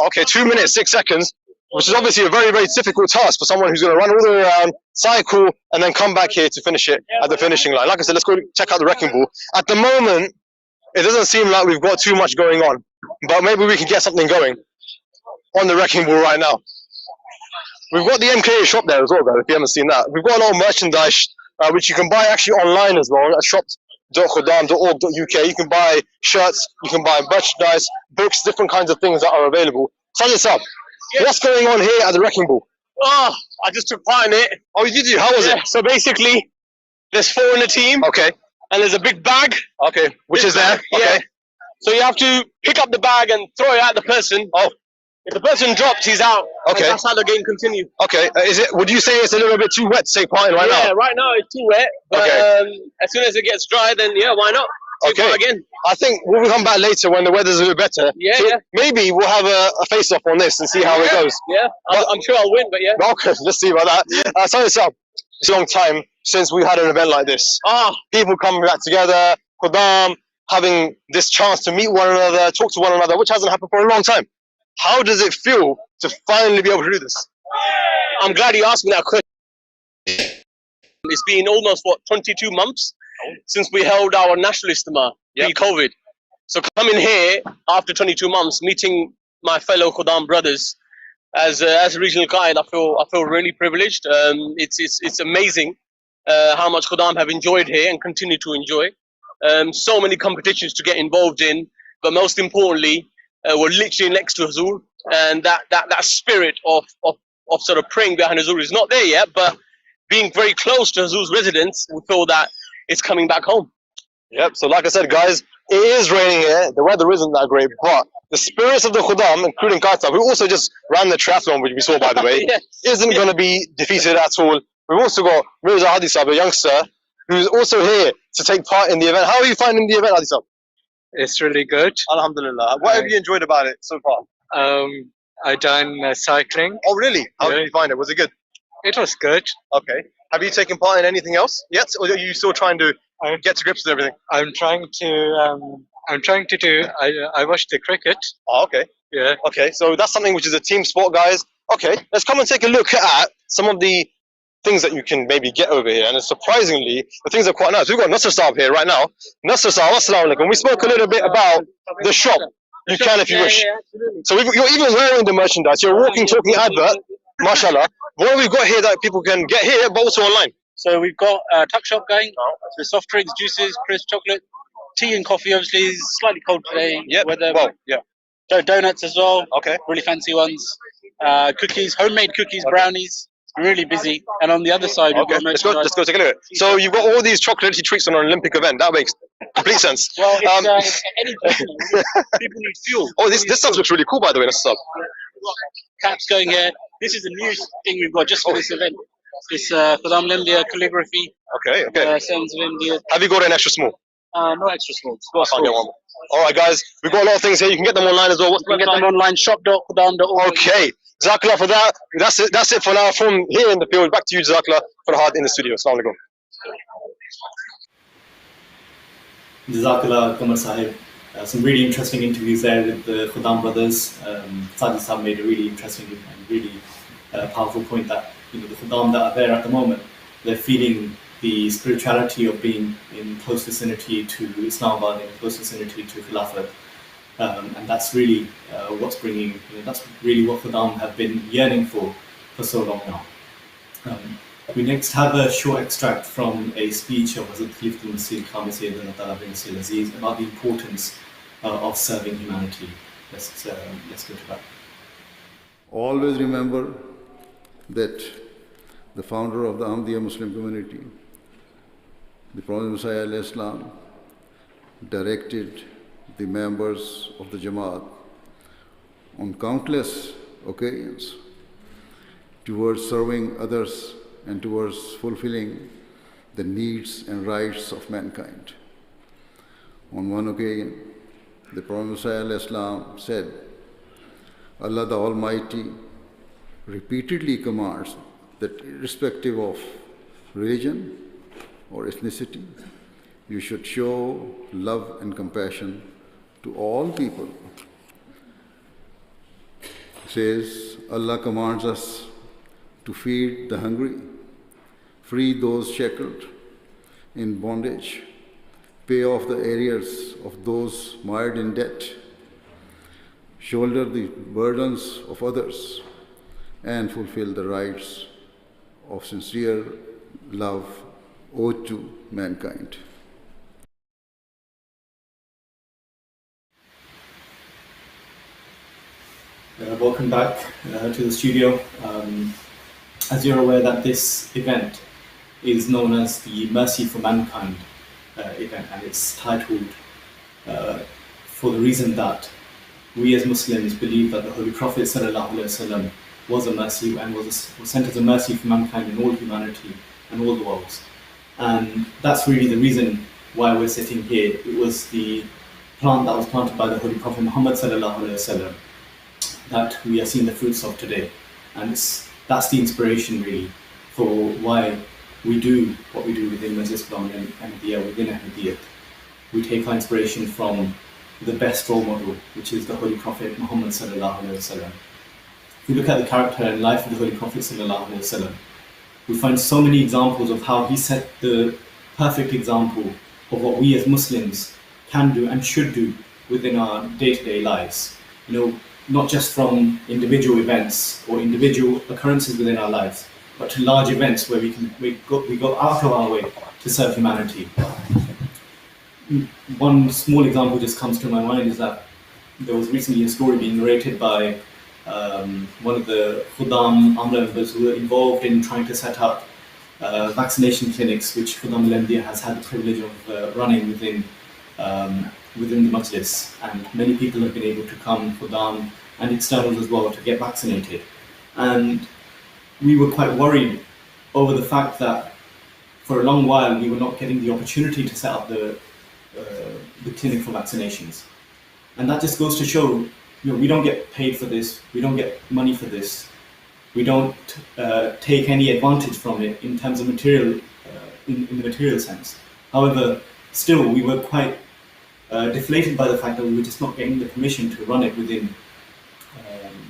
Okay, 2 minutes 6 seconds, which is obviously a very, very difficult task for someone who's going to run all the way around, cycle, and then come back here to finish it at the finishing line. Like I said, let's go check out the wrecking ball. At the moment, it doesn't seem like we've got too much going on, but maybe we can get something going on the wrecking ball right now. We've got the MKA shop there as well, guys, if you haven't seen that. We've got a lot of merchandise, which you can buy actually online as well at shops.khudam.org.uk. You can buy shirts, you can buy merchandise, books, different kinds of things that are available. Tell us up. What's going on here at the wrecking ball? Oh, I just took part in it. Oh, did you? How was it? So basically, there's 4 in a team. Okay. And there's a big bag. Okay. Which is there? Yeah. Okay. So you have to pick up the bag and throw it at the person. Oh. If the person drops, he's out. Okay. And that's how the game continues. Okay. Would you say it's a little bit too wet to take part in right now? Yeah, right now it's too wet. But as soon as it gets dry, then yeah, why not? Take part again. I think we'll come back later when the weather's a bit better. Yeah, so maybe we'll have a face-off on this and see how it goes. Yeah, I'm sure I'll win, but yeah. Okay, let's see about that. So it's a long time since we had an event like this. People coming back together, Khudam, having this chance to meet one another, talk to one another, which hasn't happened for a long time. How does it feel to finally be able to do this? I'm glad you asked me that question. It's been almost, 22 months since we held our national Istima pre-COVID. So coming here after 22 months, meeting my fellow Khudam brothers as a regional guide, I feel really privileged. It's amazing how much Khudam have enjoyed here and continue to enjoy. So many competitions to get involved in, but most importantly, we're literally next to Huzur, and that spirit of sort of praying behind Huzur is not there yet, but being very close to Huzur's residence, we feel that it's coming back home. Yep, so like I said, guys, it is raining here, the weather isn't that great, but the spirits of the Khudam, including Qatar, who also just ran the triathlon, which we saw by the way, isn't going to be defeated at all. We've also got Mirza Hadi Sahib, a youngster, who's also here to take part in the event. How are you finding the event, Hadi Sahib? It's really good. Alhamdulillah. What have you enjoyed about it so far? I done cycling. Oh, really? How did you find it? Was it good? It was good. Okay. Have you taken part in anything else yet, or are you still trying to get to grips with everything? I'm trying to do. I watched the cricket. Oh, okay. Yeah. Okay, so that's something which is a team sport, guys. Okay, let's come and take a look at some of the things that you can maybe get over here. And surprisingly, the things are quite nice. We've got Nasser Saab here right now. Nasser Saab, assalamu alaikum. We spoke a little bit about the shop. You can if you wish. So you're even wearing the merchandise. You're a walking, talking advert. MashaAllah. What have we got here that people can get here, but also online? So we've got a tuck shop going. So soft drinks, juices, crisp, chocolate, tea and coffee. Obviously, it's slightly cold today. Yeah. Well, yeah. So donuts as well. Okay. Really fancy ones. Cookies, homemade cookies, brownies. Really busy. And on the other side, we've got let's go take a look. So you've got all these chocolatey treats on an Olympic event. That makes complete sense. Well, it's any people need fuel. Oh, this stuff looks really cool, by the way. Nasser Saab. Caps going here. This is a new thing we've got just for this event. This Khudam India calligraphy. Okay. Sands of India. Have you got an extra small? No extra small. I can't get one. All right, guys. We've got a lot of things here. You can get them online as well. You can get them online. Shop.khudam.org. Okay. Jazakallah for that. That's it for now. From here in the field, back to you, Jazakallah, for Farhad in the studio. Assalamu alaikum. Jazakallah, Qamar Sahib. Some really interesting interviews there with the Khudam brothers. Sadi Sahib made a really interesting and really powerful point that the Khudam that are there at the moment, they're feeling the spirituality of being in close vicinity to Islamabad, in close vicinity to Khilafat. And that's really what's bringing, that's really what Khudam have been yearning for so long now. We next have a short extract from a speech of Hazrat Khalifatul Masih Khamis bin Nasir Aziz about the importance of serving humanity. Let's go to that. Always remember that the founder of the Ahmadiyya Muslim community, the Prophet Messiah alayhi Islam, directed the members of the Jamaat on countless occasions towards serving others and towards fulfilling the needs and rights of mankind. On one occasion, the Prophet Messiah alayhi Islam said, Allah the Almighty repeatedly commands that irrespective of religion or ethnicity, you should show love and compassion to all people. It says, Allah commands us to feed the hungry, free those shackled in bondage, pay off the arrears of those mired in debt, shoulder the burdens of others, and fulfill the rights of sincere love owed to mankind. Welcome back to the studio. As you're aware that this event is known as the Mercy for Mankind event, and it's titled for the reason that we as Muslims believe that the Holy Prophet ﷺ was a mercy and was sent as a mercy for mankind in all humanity and all the worlds. And that's really the reason why we're sitting here. It was the plant that was planted by the Holy Prophet Muhammad ﷺ that we are seeing the fruits of today. And that's the inspiration really for why we do what we do within Majlis and Ahmadiyya, within Ahmadiyyat. We take our inspiration from the best role model, which is the Holy Prophet Muhammad ﷺ. If we look at the character and life of the Holy Prophet ﷺ, we find so many examples of how he set the perfect example of what we as Muslims can do and should do within our day-to-day lives. You know, not just from individual events or individual occurrences within our lives, but to large events where we go out of our way to serve humanity. One small example just comes to my mind is that there was recently a story being narrated by one of the Khuddam Amla members who were involved in trying to set up vaccination clinics, which Khuddam al has had the privilege of running within the Majlis, and many people have been able to come, Khuddam and externals as well, to get vaccinated. And we were quite worried over the fact that for a long while we were not getting the opportunity to set up the clinic for vaccinations. And that just goes to show, you know, we don't get paid for this, we don't get money for this, we don't take any advantage from it in terms of material, in the material sense. However, still we were quite deflated by the fact that we were just not getting the permission to run it within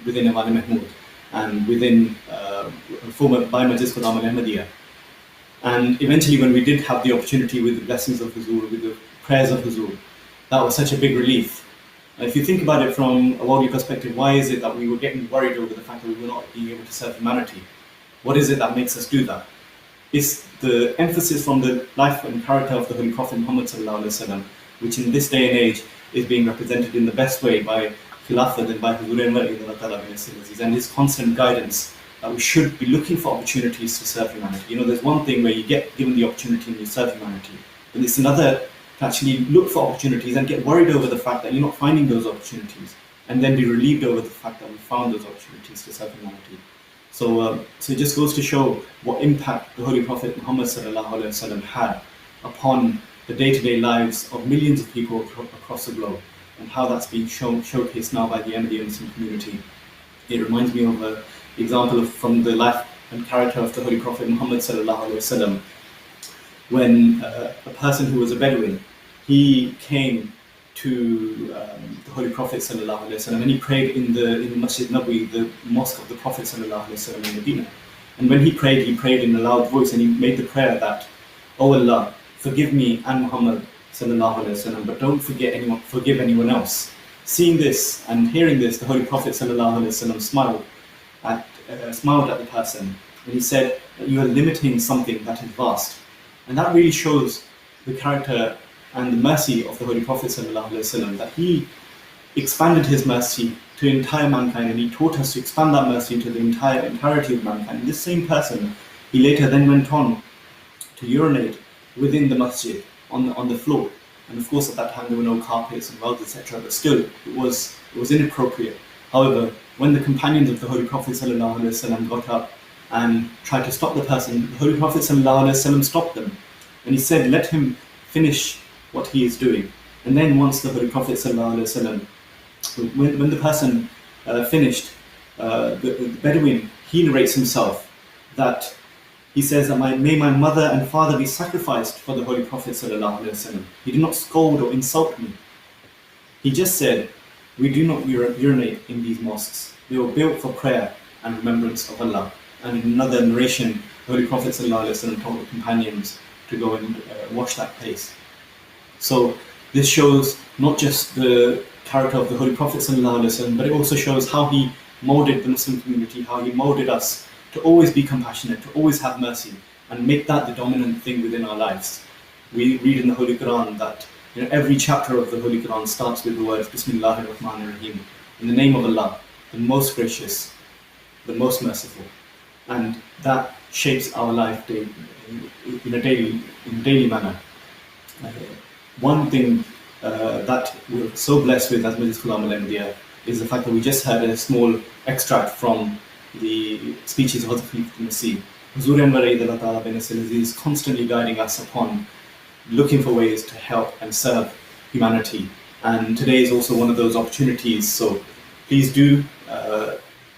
Imam Mahmud and within former by Majlis Khuddam al-Ahmadiyya. And eventually when we did have the opportunity with the blessings of Huzur, with the prayers of Huzur, that was such a big relief. And if you think about it from a worldly perspective, why is it that we were getting worried over the fact that we were not being able to serve humanity? What is it that makes us do that? It's the emphasis from the life and character of the Holy Prophet Muhammad ﷺ, which in this day and age is being represented in the best way by Khilafat and by Huzur and his constant guidance that we should be looking for opportunities to serve humanity. You know, there's one thing where you get given the opportunity and you serve humanity, but it's another to actually look for opportunities and get worried over the fact that you're not finding those opportunities, and then be relieved over the fact that we found those opportunities to serve humanity. So it just goes to show what impact the Holy Prophet Muhammad ﷺ had upon the day-to-day lives of millions of people across the globe, and how that's being showcased now by the Ahmadiyya Muslim community. It reminds me of an example from the life and character of the Holy Prophet Muhammad ﷺ, when a person who was a Bedouin, he came to the Holy Prophet ﷺ, and he prayed in the Masjid Nabawi, the mosque of the Prophet ﷺ in Medina. And when he prayed in a loud voice, and he made the prayer that, "Oh Allah, forgive me and Muhammad ﷺ, but don't forgive anyone else." Seeing this and hearing this, the Holy Prophet ﷺ smiled at the person, and he said that you are limiting something that is vast. And that really shows the character and the mercy of the Holy Prophet ﷺ, that he expanded his mercy to entire mankind, and he taught us to expand that mercy to the entirety of mankind. And this same person, he later then went on to urinate within the masjid on the floor. And of course at that time there were no carpets and rugs, etc. But still it was inappropriate. However, when the companions of the Holy Prophet ﷺ got up and tried to stop the person, the Holy Prophet ﷺ stopped them. And he said, "Let him finish what he is doing." And then once the Holy Prophet ﷺ, when the person finished, the Bedouin, he narrates himself that he says that may my mother and father be sacrificed for the Holy Prophet sallallahu alaihi wasallam. He did not scold or insult me. He just said, we do not urinate in these mosques. They were built for prayer and remembrance of Allah. And in another narration, the Holy Prophet ﷺ told the companions to go and wash that place. So this shows not just the character of the Holy Prophet ﷺ, but it also shows how he molded the Muslim community, how he molded us to always be compassionate, to always have mercy, and make that the dominant thing within our lives. We read in the Holy Quran that every chapter of the Holy Quran starts with the words Bismillahir Rahmanir Rahim, in the name of Allah, the most gracious, the most merciful. And that shapes our life in a daily manner. One thing that we're so blessed with as Majlis Kalam al-Anbiya is the fact that we just had a small extract from the speeches of Hazrat Khalifatul Masih. Huzur Anwar Ayyadallah Ta'ala bin Aziz is constantly guiding us upon looking for ways to help and serve humanity. And today is also one of those opportunities. So please do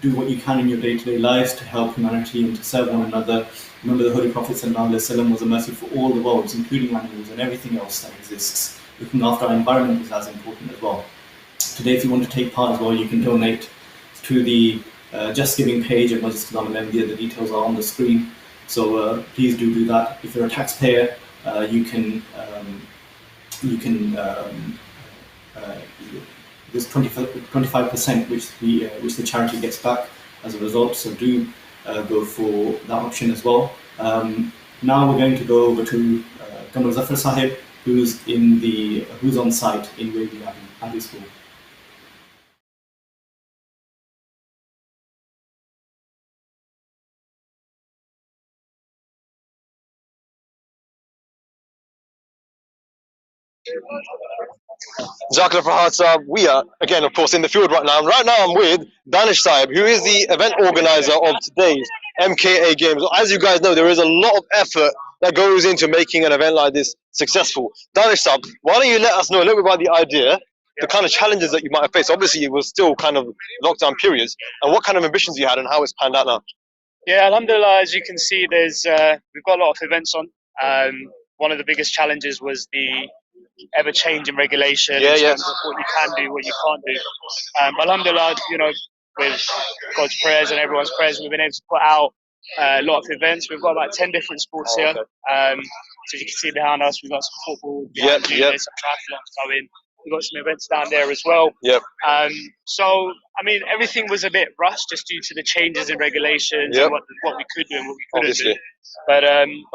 what you can in your day-to-day lives to help humanity and to serve one another. Remember, the Holy Prophet ﷺ was a mercy for all the worlds, including animals and everything else that exists. Looking after our environment is as important as well. Today, if you want to take part as well, you can donate to the Just Giving page at Majlis Kalam al-Anbiya. The details are on the screen. So please do that. If you're a taxpayer, you can there's 25% which the charity gets back as a result. So do go for that option as well. Now we're going to go over to Kamal Zafar Sahib, who's on site in Wavy Abbey School. Jazakallah Farhad Saab. We are, again, of course, in the field right now. Right now I'm with Danish Saib, who is the event organizer of today's MKA Games. As you guys know, there is a lot of effort that goes into making an event like this successful. Danish Saib, why don't you let us know a little bit about the idea, the kind of challenges that you might have faced. Obviously, it was still kind of lockdown periods, and what kind of ambitions you had and how it's panned out now. Yeah, alhamdulillah, as you can see, we've got a lot of events on. One of the biggest challenges was the ever-changing regulation in terms of what you can do, what you can't do. Alhamdulillah, with God's prayers and everyone's prayers, we've been able to put out a lot of events. We've got about 10 different sports here. So you can see behind us, we've got some football, there's some triathlons going. We've got some events down there as well. So, I mean, everything was a bit rushed just due to the changes in regulations and what we could do and what we couldn't do. But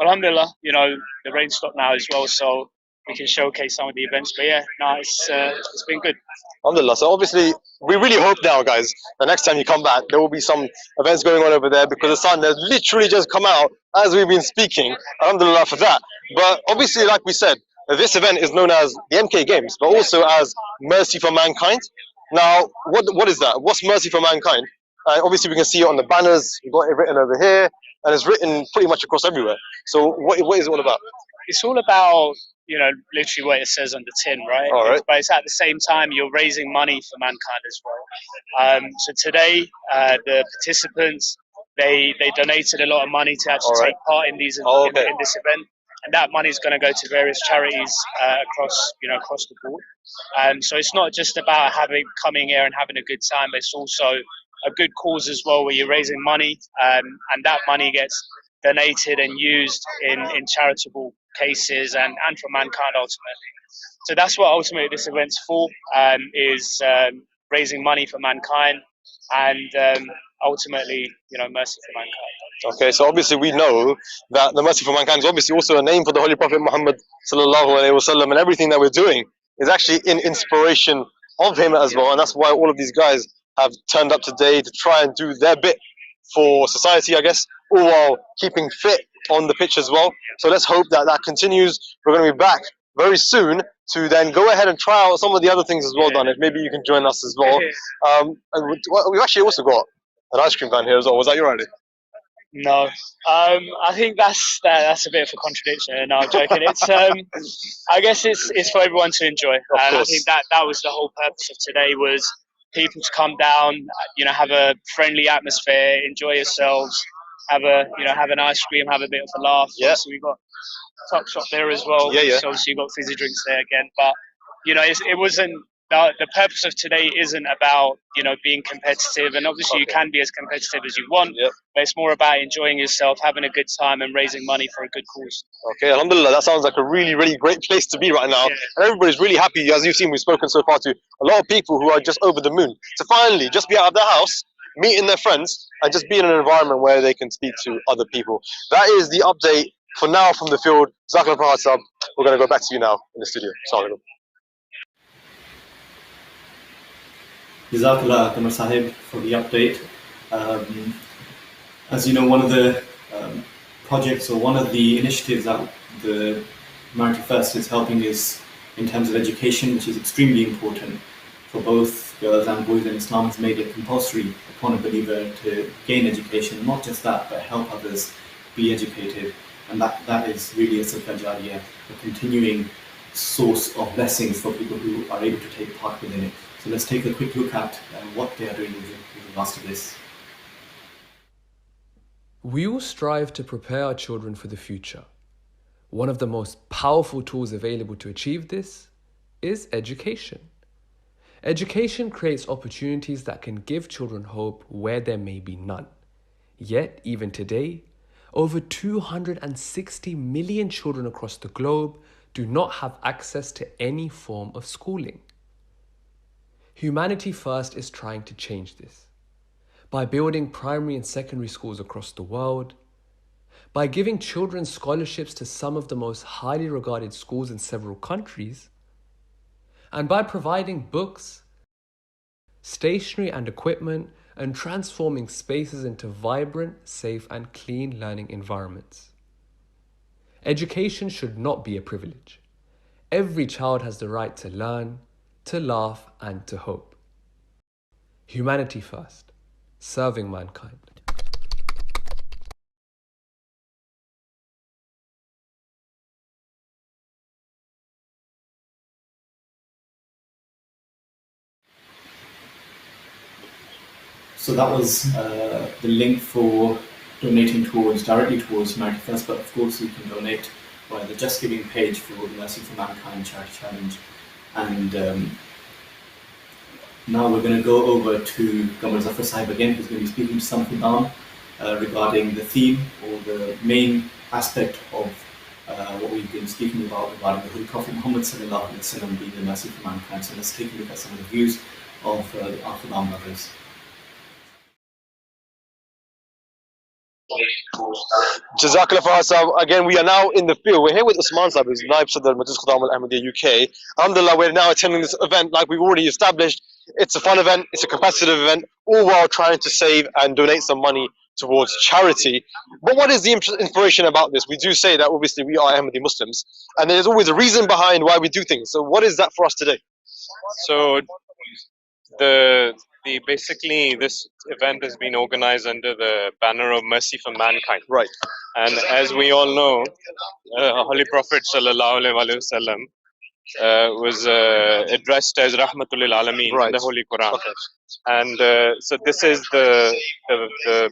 alhamdulillah, the rain stopped now as well, so we can showcase some of the events. But yeah, no, it's been good. Alhamdulillah. So obviously, we really hope now, guys, the next time you come back, there will be some events going on over there, because the sun has literally just come out as we've been speaking. Alhamdulillah for that. But obviously, like we said, this event is known as the MK Games, but also as Mercy for Mankind. Now, what is that? What's Mercy for Mankind? Obviously, we can see it on the banners. We've got it written over here, and it's written pretty much across everywhere. So what is it all about? It's all about, literally what it says on the tin, right? All right. But it's at the same time, you're raising money for mankind as well. So today, the participants, they donated a lot of money to actually take part in these in this event. And that money is going to go to various charities across the board. So it's not just about coming here and having a good time, but it's also a good cause as well, where you're raising money, and that money gets donated and used in charitable cases and for mankind ultimately. So that's what ultimately this event's for, is raising money for mankind and ultimately, mercy for mankind. Okay, so obviously we know that the Mercy for Mankind is obviously also a name for the Holy Prophet Muhammad sallallahu alaihi wasallam, and everything that we're doing is actually in inspiration of him as well, and that's why all of these guys have turned up today to try and do their bit for society, I guess, all while keeping fit on the pitch as well. So let's hope that that continues. We're going to be back very soon to then go ahead and try out some of the other things as well, Danish. Maybe you can join us as well. And we've actually also got an ice cream van here as well. Was that your idea? No, I think that's a bit of a contradiction. No, I'm joking. It's I guess it's for everyone to enjoy, and I think that was the whole purpose of today, was people to come down, have a friendly atmosphere, enjoy yourselves, have an ice cream, have a bit of a laugh. Yeah. So we've got Tuck Shop there as well. Yeah, yeah. So obviously you've got fizzy drinks there again. But, it wasn't, the purpose of today isn't about, being competitive. And obviously you can be as competitive as you want, but it's more about enjoying yourself, having a good time and raising money for a good cause. Okay, alhamdulillah, that sounds like a really, really great place to be right now. Yeah. And everybody's really happy. As you've seen, we've spoken so far to a lot of people who are just over the moon. To finally just be out of their house, meeting their friends, and just be in an environment where they can speak to other people. That is the update for now from the field. Jazakallah Farhad Sab. We're going to go back to you now in the studio. Assalamu alaikum. Jazakallah Qamar Sahib for the update. As you know, one of the projects or one of the initiatives that the Humanity First is helping is in terms of education, which is extremely important for both girls and boys, and Islam has made it compulsory upon a believer to gain education. Not just that, but help others be educated. And that is really a sadaqah jariyah, a continuing source of blessings for people who are able to take part within it. So let's take a quick look at what they are doing with regards to this. We all strive to prepare our children for the future. One of the most powerful tools available to achieve this is education. Education creates opportunities that can give children hope where there may be none. Yet, even today, over 260 million children across the globe do not have access to any form of schooling. Humanity First is trying to change this by building primary and secondary schools across the world, by giving children scholarships to some of the most highly regarded schools in several countries, and by providing books, stationery and equipment, and transforming spaces into vibrant, safe and clean learning environments. Education should not be a privilege. Every child has the right to learn, to laugh and to hope. Humanity First, serving mankind. So that was the link for donating directly towards Humanity First, but of course you can donate via the Just Giving page for the Mercy for Mankind Charity Challenge. And now we're going to go over to Qamar Zafar Sahib again, who's going to be speaking to some Khudam regarding the theme or the main aspect of what we've been speaking about regarding the Holy Prophet Muhammad sallallahu alaihi wasallam being the mercy for mankind. So let's take a look at some of the views of our Khudam brothers. Jazakallah Farhad Sahib. Again, we are now in the field. We're here with Usman Sahib, who's Naib Sadr Majlis Khudam Al Ahmadiyya UK. Alhamdulillah, we're now attending this event like we've already established. It's a fun event, it's a competitive event, all while trying to save and donate some money towards charity. But what is the inspiration about this? We do say that obviously we are Ahmadi Muslims, and there's always a reason behind why we do things. So what is that for us today? So basically this event has been organized under the banner of Mercy for Mankind. Right. And as we all know, Holy Prophet sallallahu alaihi wasallam was addressed as Rahmatul lil Alameen in the Holy Quran. Okay. And so this is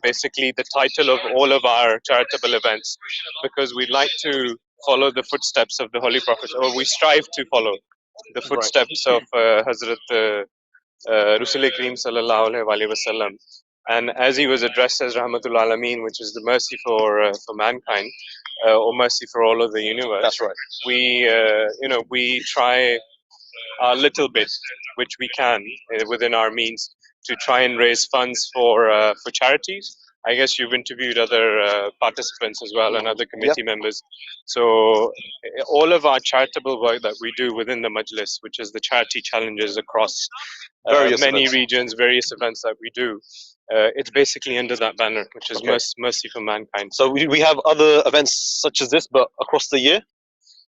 basically the title of all of our charitable events, because we like to follow the footsteps of the Holy Prophet, or we strive to follow the footsteps of Hazrat Rasul Kareem sallallahu alaihi wasallam. And as he was addressed as Rahmatul Alameen, which is the mercy for mankind, or mercy for all of the universe. That's right. We try a little bit, which we can within our means, to try and raise funds for charities. I guess you've interviewed other participants as well and other committee members. So all of our charitable work that we do within the Majlis, which is the charity challenges across many regions, various events that we do, it's basically under that banner, which is Mercy for Mankind. So we have other events such as this, but across the year?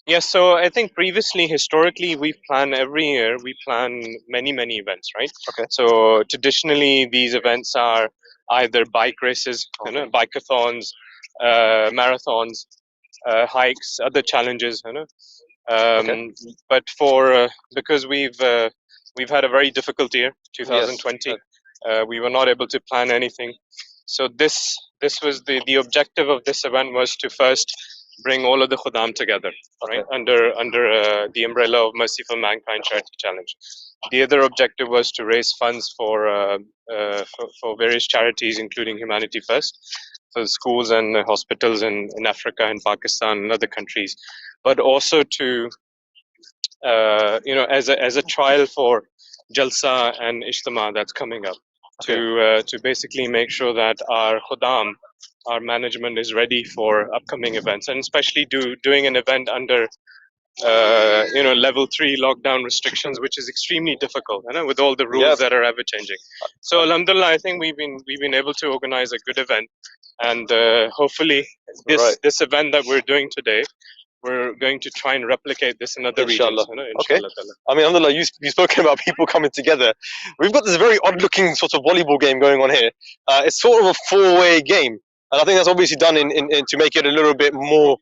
Yes, so I think previously, historically, we've planned every year, we plan many events, right? Okay. So traditionally, these events are either bike races, bike-a-thons, marathons, hikes, other challenges, But because we've we've had a very difficult year, 2020. We were not able to plan anything. So this was the objective of this event was to first bring all of the Khuddam together, right, under the umbrella of Mercy for Mankind Charity Challenge. The other objective was to raise funds for various charities, including Humanity First, for schools and hospitals in Africa and Pakistan and other countries, but also to as a trial for Jalsa and Ijtima that's coming up, to basically make sure that our Khuddam, our management is ready for upcoming events, and especially doing an event under level 3 lockdown restrictions, which is extremely difficult, with all the rules that are ever changing. So alhamdulillah, I think we've been able to organize a good event, and hopefully this event that we're doing today, we're going to try and replicate this in other regions. Okay. I mean, alhamdulillah, you've spoken about people coming together. We've got this very odd-looking sort of volleyball game going on here. It's sort of a four-way game, and I think that's obviously done in to make it a little bit more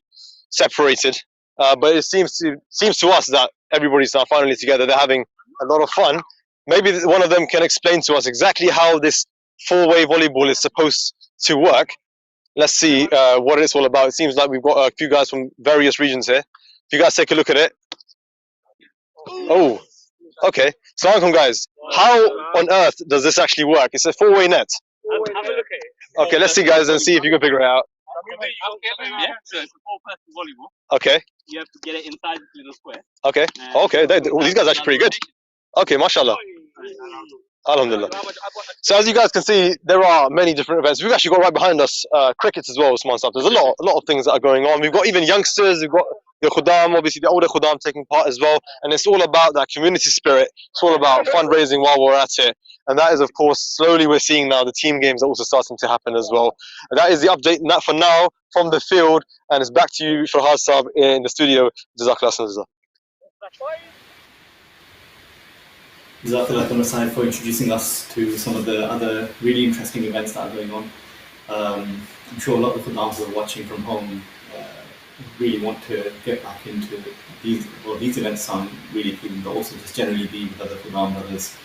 separated. But it seems to us that everybody's now finally together. They're having a lot of fun. Maybe one of them can explain to us exactly how this four-way volleyball is supposed to work. Let's see what it's all about. It seems like we've got a few guys from various regions here. If you guys take a look at it. Oh, okay. So, guys, how on earth does this actually work? It's a four-way net. Have a look at it. Okay, let's see, guys, and see if you can figure it out. Yeah, so it's a four-person volleyball. Okay. You have to get it inside the little square. Okay. Okay. These guys are actually pretty good. Okay, mashallah. Alhamdulillah. So as you guys can see, there are many different events. We've actually got right behind us cricket as well, Usman stuff. There's a lot of things that are going on. We've got even youngsters. We've got the Khuddam, obviously the older Khuddam taking part as well. And it's all about that community spirit. It's all about fundraising while we're at it. And that is, of course, slowly we're seeing now the team games are also starting to happen as well. And that is the update. And that for now from the field. And it's back to you, Shahad Saab, in the studio. Jazakallah. Jazakallah Masai for introducing us to some of the other really interesting events that are going on. I'm sure a lot of the Khuddams who are watching from home really want to get back into these events sound really keen, but also just generally be with other Khuddam brothers.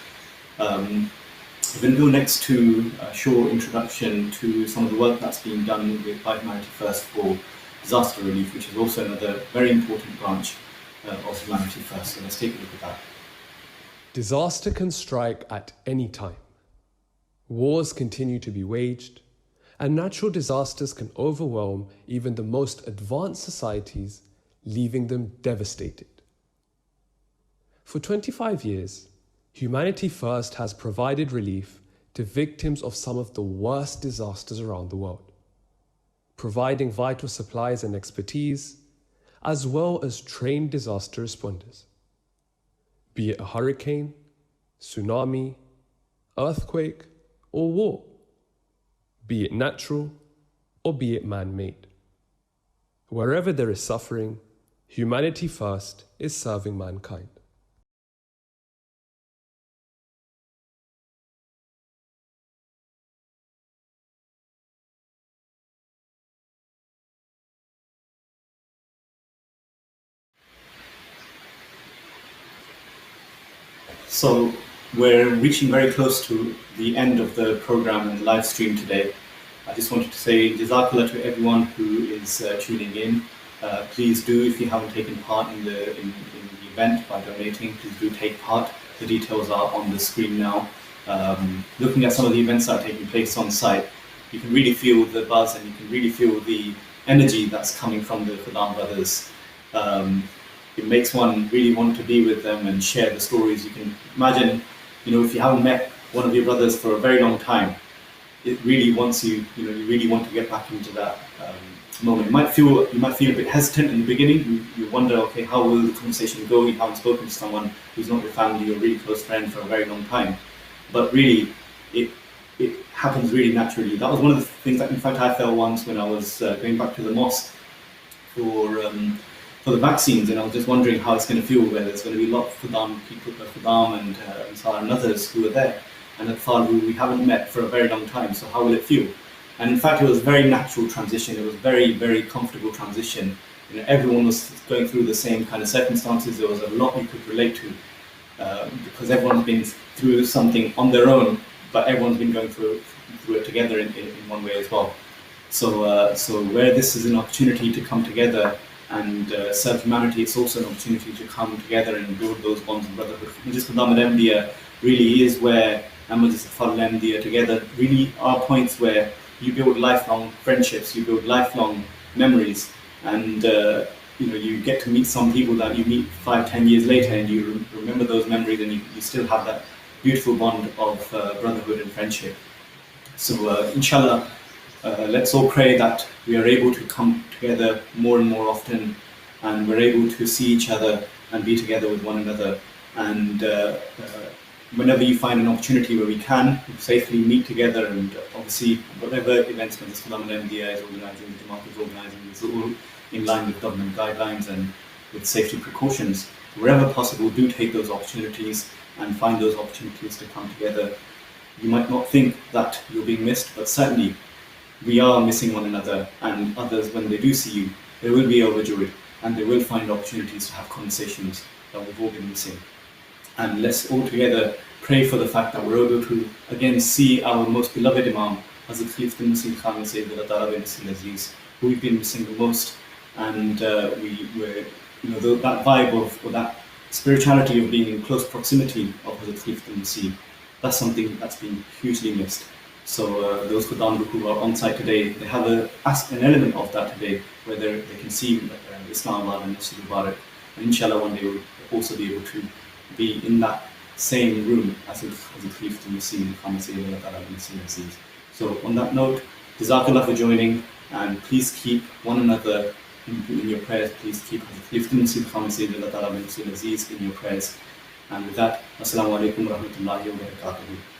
We're going to go next to a short introduction to some of the work that's being done with Humanity First for disaster relief, which is also another very important branch of Humanity First. So let's take a look at that. Disaster can strike at any time. Wars continue to be waged, and natural disasters can overwhelm even the most advanced societies, leaving them devastated. For 25 years, Humanity First has provided relief to victims of some of the worst disasters around the world, providing vital supplies and expertise, as well as trained disaster responders. Be it a hurricane, tsunami, earthquake, or war. Be it natural, or be it man-made. Wherever there is suffering, Humanity First is serving mankind. So we're reaching very close to the end of the program and live stream today. I just wanted to say Jazakallah to everyone who is tuning in. Please do, if you haven't taken part in the event by donating, please do take part. The details are on the screen now. Looking at some of the events that are taking place on site, you can really feel the buzz and you can really feel the energy that's coming from the Khuddam brothers. It makes one really want to be with them and share the stories. You can imagine, if you haven't met one of your brothers for a very long time, it really wants you, you really want to get back into that moment. You might feel a bit hesitant in the beginning. You wonder, okay, how will the conversation go? You haven't spoken to someone who's not your family or really close friend for a very long time. But really, it happens really naturally. That was one of the things that, in fact, I felt once when I was going back to the mosque for the vaccines, and I was just wondering how it's going to feel, where there's going to be a lot of Khuddam people, Khuddam and Ansar and others who are there, and Atfal who we haven't met for a very long time, so how will it feel? And in fact, it was a very natural transition. It was very, very comfortable transition. Everyone was going through the same kind of circumstances. There was a lot you could relate to. because everyone's been through something on their own, but everyone's been going through it together in one way as well. So where this is an opportunity to come together and serve humanity, it's also an opportunity to come together and build those bonds of brotherhood. Majlis Qadam al-Anbiya really is where, and Majlis al-Anbiya together really are points where you build lifelong friendships, you build lifelong memories, and you get to meet some people that you meet 5-10 years later, and you remember those memories, and you still have that beautiful bond of brotherhood and friendship. So inshallah, let's all pray that we are able to come together more and more often, and we're able to see each other and be together with one another. And whenever you find an opportunity where we can safely meet together, and obviously whatever events Majlis Qadam al-Anbiya is organising, the Jamaat is organising, is all in line with government guidelines and with safety precautions. Wherever possible, do take those opportunities and find those opportunities to come together. You might not think that you're being missed, but certainly we are missing one another, and others, when they do see you, they will be overjoyed and they will find opportunities to have conversations that we've all been missing. And let's all together pray for the fact that we're able to again see our most beloved Imam, Hazrat Khalifatul Masih Khan Sayyidul Atara bin Nasir Aziz, who we've been missing the most. And we're, that vibe of, or that spirituality of being in close proximity of Hazrat Khalifatul Masih, that's something that's been hugely missed. So those Qadam who are on site today, they have an element of that today, where they can see Islamabad and Masjid Mubarak. And inshallah one day we'll also be able to be in that same room as Hazrat Khalifatul Masih Khan Sayyidul Atara bin Nasir Aziz. So on that note, Jazakallah for joining, and please keep one another in your prayers. Please keep Hazrat Khalifatul Masih Khan Sayyidul Atara bin Nasir Aziz in your prayers. And with that, Assalamu alaikum wa rahmatullahi wa barakatuh.